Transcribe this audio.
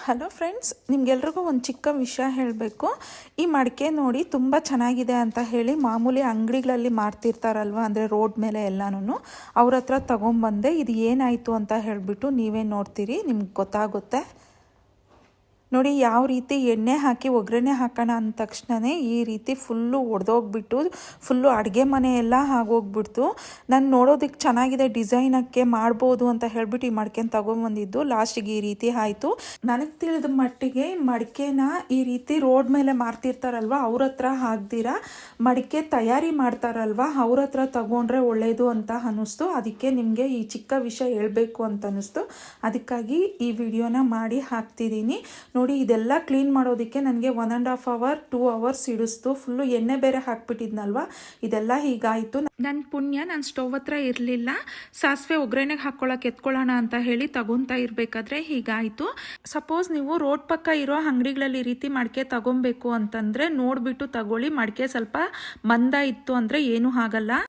Hello friends, ನಿಮ್ಗೆಲ್ರಿಗೂ ಒಂದು ಚಿಕ್ಕ ವಿಷಯ ಹೇಳಬೇಕು. ಈ ಮಡಿಕೆ ನೋಡಿ ತುಂಬ ಚೆನ್ನಾಗಿದೆ ಅಂತ ಹೇಳಿ ಮಾಮೂಲಿ ಅಂಗಡಿಗಳಲ್ಲಿ ಮಾರ್ತಿರ್ತಾರಲ್ವ, ಅಂದರೆ ರೋಡ್ ಮೇಲೆ ಎಲ್ಲನೂ ಅವ್ರ ಹತ್ರ ತೊಗೊಂಬಂದೆ. ಇದು ಏನಾಯಿತು ಅಂತ ಹೇಳಿಬಿಟ್ಟು ನೀವೇ ನೋಡ್ತೀರಿ, ನಿಮ್ಗೆ ಗೊತ್ತಾಗುತ್ತೆ ನೋಡಿ. ಯಾವ ರೀತಿ ಎಣ್ಣೆ ಹಾಕಿ ಒಗ್ಗರಣೆ ಹಾಕೋಣ ಅಂದ ತಕ್ಷಣವೇ ಈ ರೀತಿ ಫುಲ್ಲು ಒಡೆದೋಗ್ಬಿಟ್ಟು ಫುಲ್ಲು ಅಡುಗೆ ಮನೆ ಎಲ್ಲ ಆಗೋಗ್ಬಿಡ್ತು. ನಾನು ನೋಡೋದಕ್ಕೆ ಚೆನ್ನಾಗಿದೆ, ಡಿಸೈನಕ್ಕೆ ಮಾಡ್ಬೋದು ಅಂತ ಹೇಳ್ಬಿಟ್ಟು ಈ ಮಡಿಕೆನ ತೊಗೊಂಬಂದಿದ್ದು. ಲಾಸ್ಟಿಗೆ ಈ ರೀತಿ ಆಯಿತು. ನನಗೆ ತಿಳಿದ ಮಟ್ಟಿಗೆ ಮಡಿಕೆನ ಈ ರೀತಿ ರೋಡ್ ಮೇಲೆ ಮಾರ್ತಿರ್ತಾರಲ್ವ, ಅವ್ರ ಹತ್ರ ಹಾಕ್ದಿರ ಮಡಿಕೆ ತಯಾರಿ ಮಾಡ್ತಾರಲ್ವ, ಅವ್ರ ಹತ್ರ ತಗೊಂಡ್ರೆ ಒಳ್ಳೆಯದು ಅಂತ ಅನ್ನಿಸ್ತು. ಅದಕ್ಕೆ ನಿಮಗೆ ಈ ಚಿಕ್ಕ ವಿಷಯ ಹೇಳಬೇಕು ಅಂತ ಅನ್ನಿಸ್ತು. ಅದಕ್ಕಾಗಿ ಈ ವಿಡಿಯೋನ ಮಾಡಿ ಹಾಕ್ತಿದ್ದೀನಿ ನೋಡಿ. ಇದೆಲ್ಲ ಕ್ಲೀನ್ ಮಾಡೋದಕ್ಕೆ ನನಗೆ 1.5 hour 2 hours ಹಿಡಿಸ್ತು. ಫುಲ್ಲು ಎಣ್ಣೆ ಬೇರೆ ಹಾಕ್ಬಿಟ್ಟಿದ್ನಲ್ವ, ಇದೆಲ್ಲ ಹೀಗಾಯಿತು. ನನ್ನ ಪುಣ್ಯ, ನಾನು ಸ್ಟವ್ ಹತ್ರ ಇರಲಿಲ್ಲ. ಸಾಸಿವೆ ಒಗ್ಗರಣೆಗೆ ಹಾಕ್ಕೊಳ್ಳೋಕೆ ಎತ್ಕೊಳ್ಳೋಣ ಅಂತ ಹೇಳಿ ತಗೊತಾ ಇರಬೇಕಾದ್ರೆ ಹೀಗಾಯಿತು. ಸಪೋಸ್ ನೀವು ರೋಡ್ ಪಕ್ಕ ಇರೋ ಅಂಗಡಿಗಳಲ್ಲಿ ಈ ರೀತಿ ಮಡಿಕೆ ತಗೊಬೇಕು ಅಂತಂದರೆ ನೋಡಿಬಿಟ್ಟು ತಗೊಳ್ಳಿ. ಮಡಿಕೆ ಸ್ವಲ್ಪ ಮಂದ ಇತ್ತು ಅಂದರೆ ಏನೂ ಆಗಲ್ಲ.